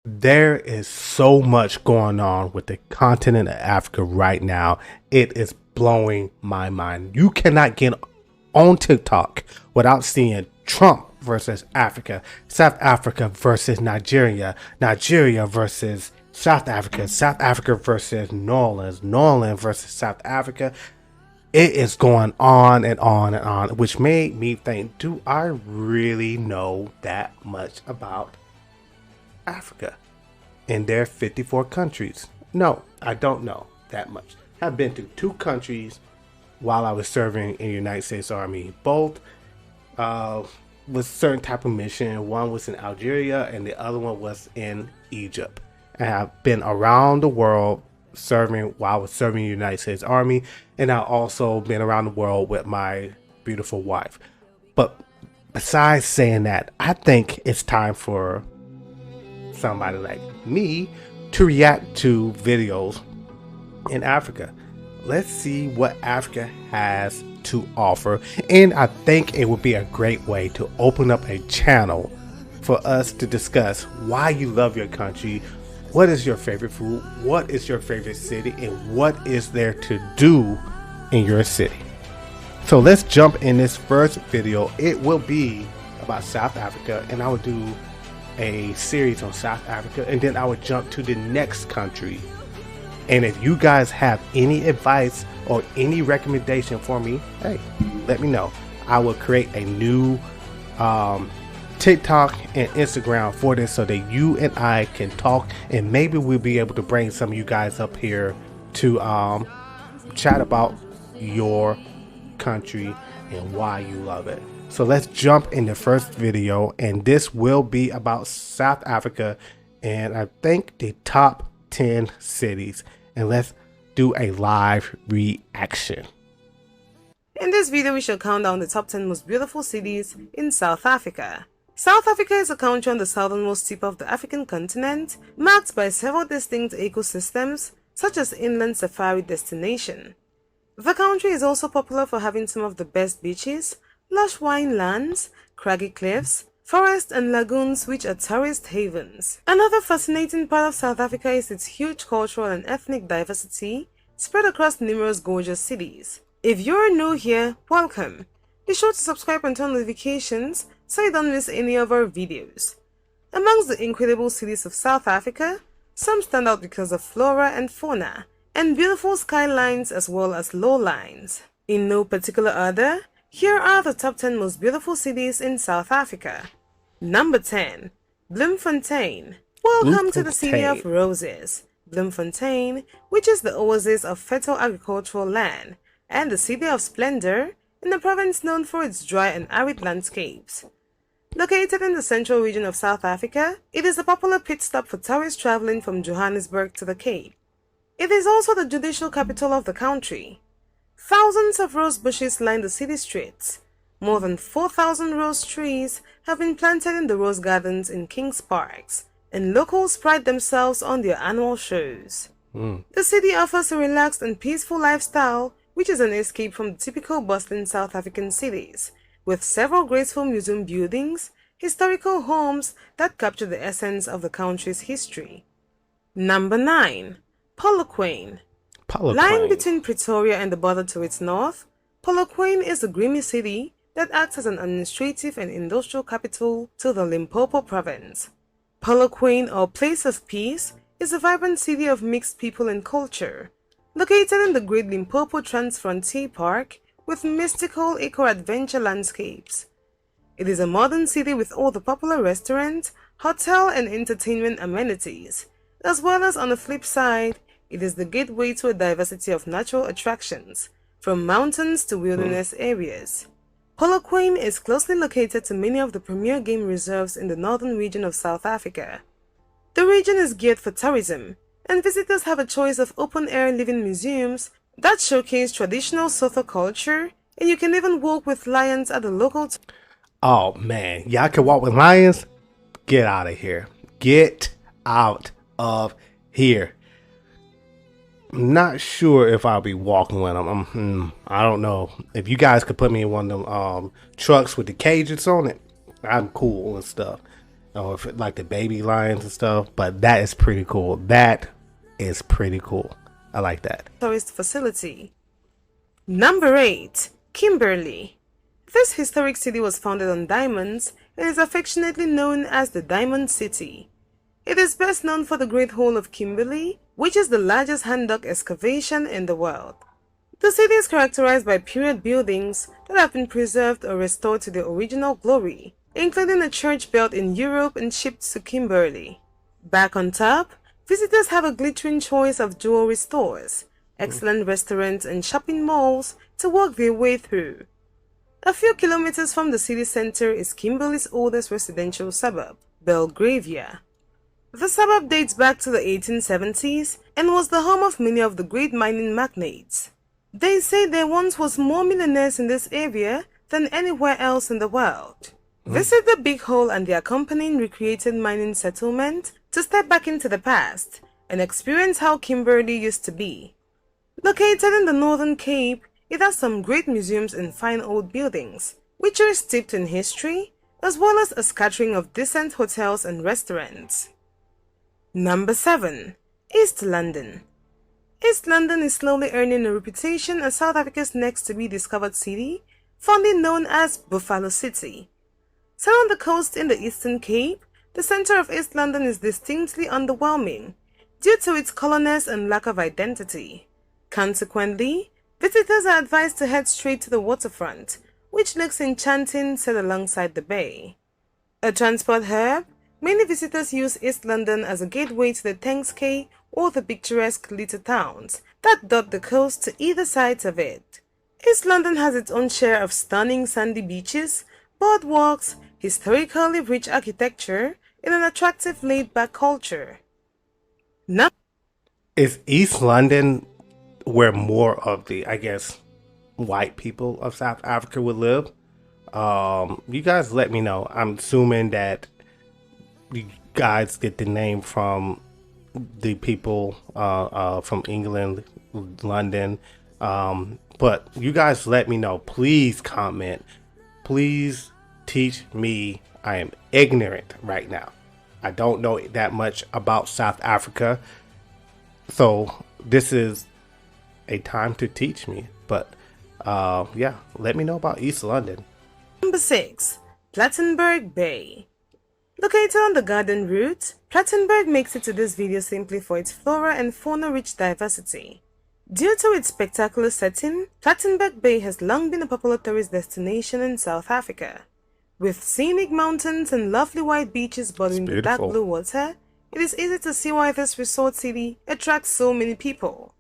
There is so much going on with the continent of Africa right now. It is blowing my mind. You cannot get on TikTok without seeing Trump versus Africa, South Africa versus Nigeria, Nigeria versus South Africa, South Africa versus New Orleans, New Orleans versus South Africa. It is going on and on and on, which made me think, do I really know that much about Africa in their 54 countries? No, I don't know that much. I've been to two countries while I was serving in the United States Army. Both was certain type of mission. One was in Algeria and the other one was in Egypt. And I've been around the world serving while I was serving in the United States Army, and I've also been around the world with my beautiful wife. But besides saying that, I think it's time for somebody like me to react to videos in Africa. Let's see what Africa has to offer, and I think it would be a great way to open up a channel for us to discuss why you love your country, what is your favorite food, what is your favorite city, and what is there to do in your city. So let's jump in this first video. It will be about South Africa, and I will do a series on South Africa, and then I would jump to the next country. And if you guys have any advice or any recommendation for me, hey, let me know. I will create a new TikTok and Instagram for this so that you and I can talk, and maybe we'll be able to bring some of you guys up here to chat about your country and why you love it. So let's jump in the first video, and this will be about South Africa, and I think the top 10 cities, and let's do a live reaction. In this video, we shall count down the top 10 most beautiful cities in South Africa. South Africa is a country on the southernmost tip of the African continent, marked by several distinct ecosystems, such as inland safari destination. The country is also popular for having some of the best beaches, lush wine lands, craggy cliffs, forests and lagoons which are tourist havens. Another fascinating part of South Africa is its huge cultural and ethnic diversity spread across numerous gorgeous cities. If you're new here, welcome. Be sure to subscribe and turn notifications so you don't miss any of our videos. Amongst the incredible cities of South Africa, some stand out because of flora and fauna, and beautiful skylines as well as lowlines. In no particular order, here are the top 10 most beautiful cities in South Africa. Number 10. Bloemfontein. Welcome to the City of Roses. Bloemfontein, which is the oasis of fertile agricultural land, and the City of Splendor, in the province known for its dry and arid landscapes. Located in the central region of South Africa, it is a popular pit stop for tourists traveling from Johannesburg to the Cape. It is also the judicial capital of the country. Thousands of rose bushes line the city streets. More than 4,000 rose trees have been planted in the rose gardens in King's Parks, and locals pride themselves on their annual shows. The city offers a relaxed and peaceful lifestyle, which is an escape from the typical bustling South African cities, with several graceful museum buildings, historical homes that capture the essence of the country's history. Number 9. Polokwane. Lying between Pretoria and the border to its north, Polokwane is a grimy city that acts as an administrative and industrial capital to the Limpopo province. Polokwane, or Place of Peace, is a vibrant city of mixed people and culture. Located in the Great Limpopo Transfrontier Park with mystical eco-adventure landscapes. It is a modern city with all the popular restaurant, hotel and entertainment amenities, as well as on the flip side, it is the gateway to a diversity of natural attractions, from mountains to wilderness areas. Polokwane is closely located to many of the premier game reserves in the northern region of South Africa. The region is geared for tourism, and visitors have a choice of open-air living museums that showcase traditional Sotho culture, and you can even walk with lions at the local Oh man, y'all can walk with lions? Get out of here. Get out of here. I'm not sure if I'll be walking with them. I don't know. If you guys could put me in one of them trucks with the cages on it, I'm cool and stuff. or if it, like the baby lions and stuff. But that is pretty cool. That is pretty cool. I like that. Tourist facility. Number 8. Kimberley. This historic city was founded on diamonds and is affectionately known as the Diamond City. It is best known for the Great Hole of Kimberley, which is the largest hand-dug excavation in the world. The city is characterized by period buildings that have been preserved or restored to their original glory, including a church built in Europe and shipped to Kimberley. Back on top, visitors have a glittering choice of jewelry stores, excellent restaurants and shopping malls to work their way through. A few kilometers from the city center is Kimberley's oldest residential suburb, Belgravia. The suburb dates back to the 1870s and was the home of many of the great mining magnates. They say there once was more millionaires in this area than anywhere else in the world. Visit the Big Hole and the accompanying recreated mining settlement to step back into the past and experience how Kimberley used to be. Located in the Northern Cape, it has some great museums and fine old buildings, which are steeped in history, as well as a scattering of decent hotels and restaurants. Number 7. East London. East London is slowly earning a reputation as South Africa's next to be discovered city, fondly known as Buffalo City. Set on the coast in the Eastern Cape, the center of East London is distinctly underwhelming due to its colorless and lack of identity. Consequently, visitors are advised to head straight to the waterfront, which looks enchanting set alongside the bay. A transport hub, many visitors use East London as a gateway to the Thames or the picturesque little towns that dot the coast to either side of it. East London has its own share of stunning sandy beaches, boardwalks, historically rich architecture, and an attractive laid-back culture. Now, Is East London where more of the, I guess, white people of South Africa would live? You guys let me know. I'm assuming that you guys get the name from the people from England, London. But you guys let me know. Please comment. Please teach me. I am ignorant right now. I don't know that much about South Africa. So this is a time to teach me. But yeah, let me know about East London. Number 6. Plettenberg Bay. Located on the Garden Route, Plettenberg makes it to this video simply for its flora and fauna-rich diversity. Due to its spectacular setting, Plettenberg Bay has long been a popular tourist destination in South Africa. With scenic mountains and lovely white beaches bordering the dark blue water, it is easy to see why this resort city attracts so many people.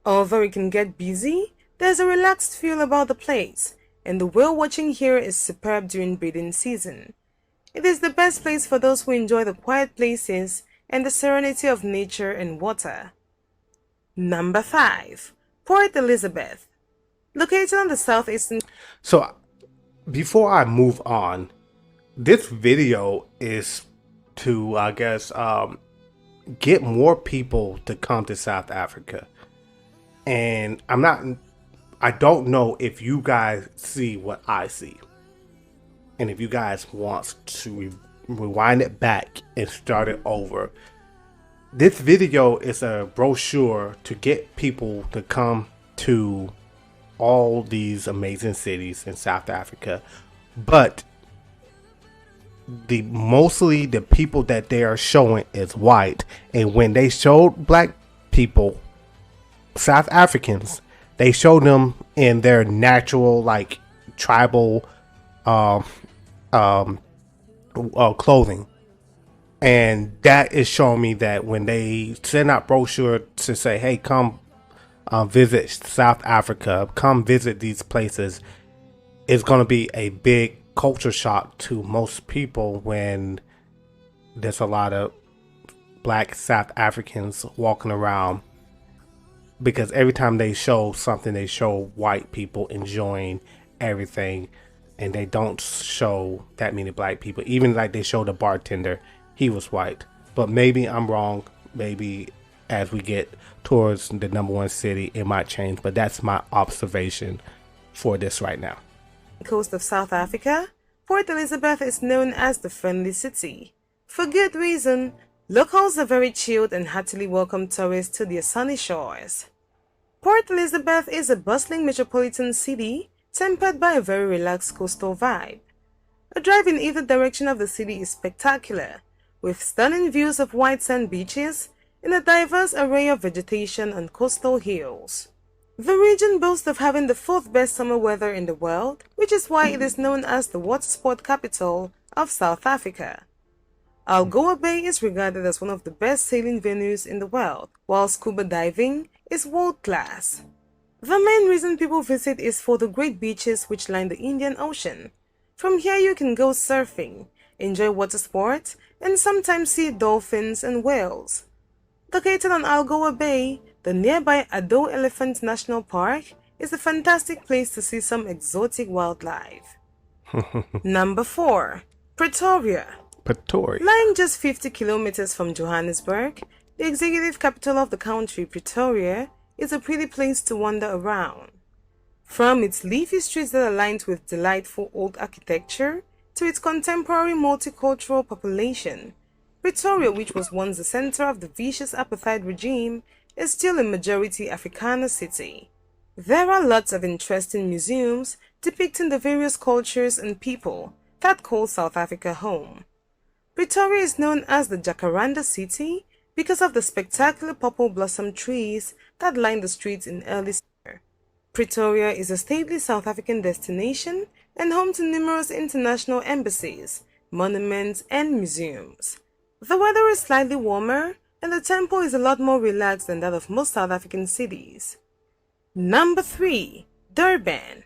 Although it can get busy, there's a relaxed feel about the place, and the whale watching here is superb during breeding season. It is the best place for those who enjoy the quiet places and the serenity of nature and water. Number 5. Port Elizabeth. Located on the southeastern... So, before I move on, this video is to, I guess, get more people to come to South Africa. And I don't know if you guys see what I see. And if you guys want to rewind it back and start it over, this video is a brochure to get people to come to all these amazing cities in South Africa. But mostly the people that they are showing is white. And when they showed black people, South Africans, they showed them in their natural, like, tribal clothing. And that is showing me that when they send out brochure to say, hey, come visit South Africa, come visit these places, it's going to be a big culture shock to most people when there's a lot of black South Africans walking around. Because every time they show something, they show white people enjoying everything. And they don't show that many black people. Even like they showed a bartender, he was white. But maybe I'm wrong. Maybe as we get towards the number one city, it might change. But that's my observation for this right now. Coast of South Africa, Port Elizabeth is known as the Friendly City. For good reason, locals are very chilled and heartily welcome tourists to their sunny shores. Port Elizabeth is a bustling metropolitan city tempered by a very relaxed coastal vibe. A drive in either direction of the city is spectacular, with stunning views of white sand beaches and a diverse array of vegetation on coastal hills. The region boasts of having the fourth best summer weather in the world, which is why it is known as the water sport capital of South Africa. Algoa Bay is regarded as one of the best sailing venues in the world, while scuba diving is world class. The main reason people visit is for the great beaches which line the Indian Ocean. From here you can go surfing, enjoy water sports, and sometimes see dolphins and whales. Located on Algoa Bay, the nearby Ado Elephant National Park is a fantastic place to see some exotic wildlife. Number 4. Pretoria. Lying just 50 kilometers from Johannesburg, the executive capital of the country, Pretoria, is a pretty place to wander around. From its leafy streets that are lined with delightful old architecture to its contemporary multicultural population, Pretoria, which was once the center of the vicious apartheid regime, is still a majority Afrikaner city. There are lots of interesting museums depicting the various cultures and people that call South Africa home. Pretoria is known as the Jacaranda City because of the spectacular purple blossom trees that line the streets in early summer. Pretoria is a stately South African destination and home to numerous international embassies, monuments, and museums. The weather is slightly warmer, and the tempo is a lot more relaxed than that of most South African cities. Number 3. Durban.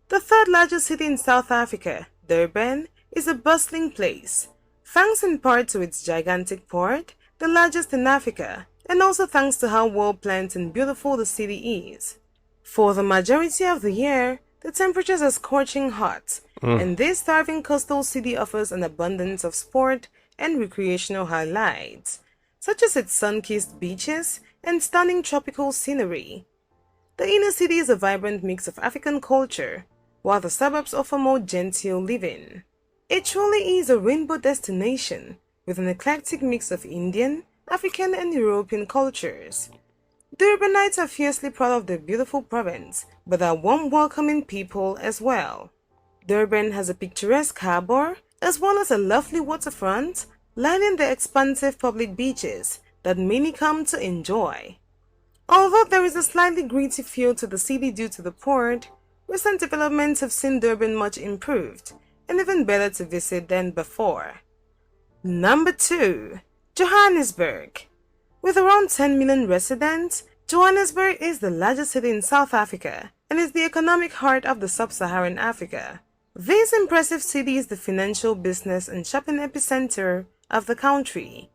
The third largest city in South Africa, Durban, is a bustling place, thanks in part to its gigantic port, the largest in Africa, and also thanks to how well planned and beautiful the city is. For the majority of the year, the temperatures are scorching hot, and this thriving coastal city offers an abundance of sport and recreational highlights, such as its sun-kissed beaches and stunning tropical scenery. The inner city is a vibrant mix of African culture, while the suburbs offer more genteel living. It truly is a rainbow destination, with an eclectic mix of Indian, African, and European cultures. Durbanites are fiercely proud of their beautiful province, but are warm, welcoming people as well. Durban has a picturesque harbor, as well as a lovely waterfront, lining the expansive public beaches that many come to enjoy. Although there is a slightly gritty feel to the city due to the port, recent developments have seen Durban much improved, and even better to visit than before. Number 2. Johannesburg. With around 10 million residents, Johannesburg is the largest city in South Africa and is the economic heart of the sub-Saharan Africa. This impressive city is the financial, business, and shopping epicenter of the country,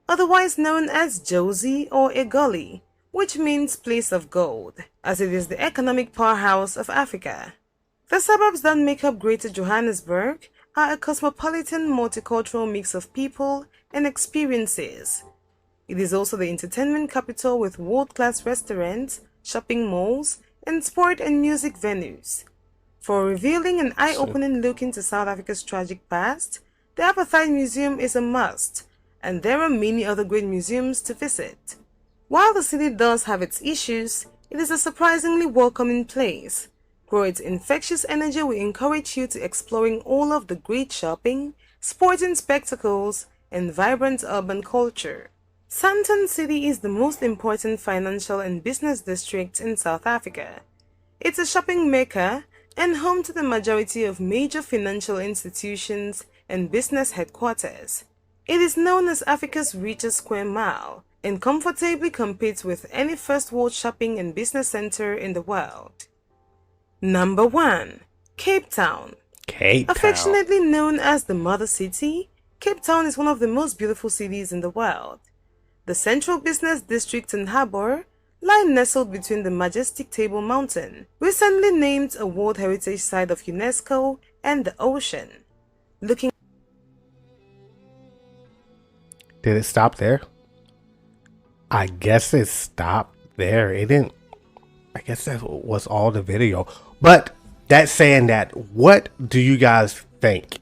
otherwise known as Jozi or Egoli, which means place of gold, as it is the economic powerhouse of Africa. The suburbs that make up Greater Johannesburg are a cosmopolitan multicultural mix of people and experiences. It is also the entertainment capital with world-class restaurants, shopping malls, and sport and music venues. For a revealing and eye-opening look into South Africa's tragic past, the Apartheid Museum is a must, and there are many other great museums to visit. While the city does have its issues, it is a surprisingly welcoming place. For its infectious energy will encourage you to exploring all of the great shopping, sporting spectacles, and vibrant urban culture. Sandton City is the most important financial and business district in South Africa. It's a shopping mecca and home to the majority of major financial institutions and business headquarters. It is known as Africa's richest square mile and comfortably competes with any first world shopping and business center in the world. Number 1. Cape Town. Affectionately known as the Mother City, Cape Town is one of the most beautiful cities in the world. The central business district and harbour lie nestled between the majestic Table Mountain, recently named a World Heritage Site of UNESCO, and the ocean. Did it stop there? I guess it stopped there. It didn't. I guess that was all the video. But that saying that, what do you guys think?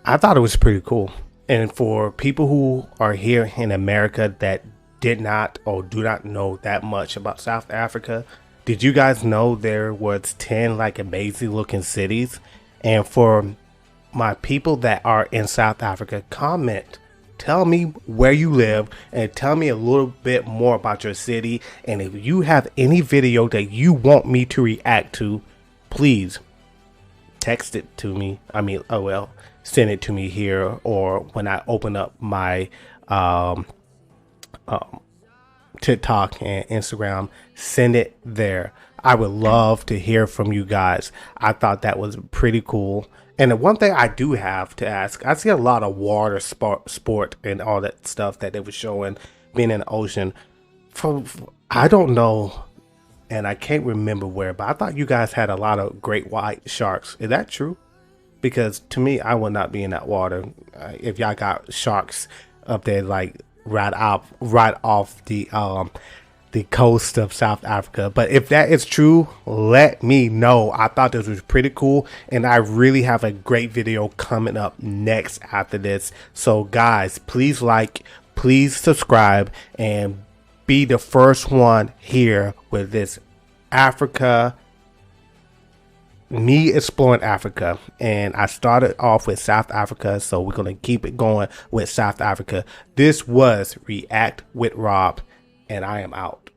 I thought it was pretty cool. And for people who are here in America that did not or do not know that much about South Africa, did you guys know there was 10 like amazing looking cities? And for my people that are in South Africa, comment, tell me where you live and tell me a little bit more about your city. And if you have any video that you want me to react to, please text it to me. I mean, oh well, send it to me here, or when I open up my TikTok and Instagram, send it there. I would love to hear from you guys. I thought that was pretty cool. And the one thing I do have to ask, I see a lot of water sport and all that stuff that they were showing being in the ocean. I don't know, and I can't remember where, but I thought you guys had a lot of great white sharks. Is that true? Because to me, I would not be in that water. If y'all got sharks up there, like right off the coast of South Africa. But if that is true, let me know. I thought this was pretty cool, and I really have a great video coming up next after this. So guys, please like, please subscribe, and be the first one here with this Africa, me exploring Africa. And I started off with South Africa, so we're gonna keep it going with South Africa. This was React with Rob, and I am out.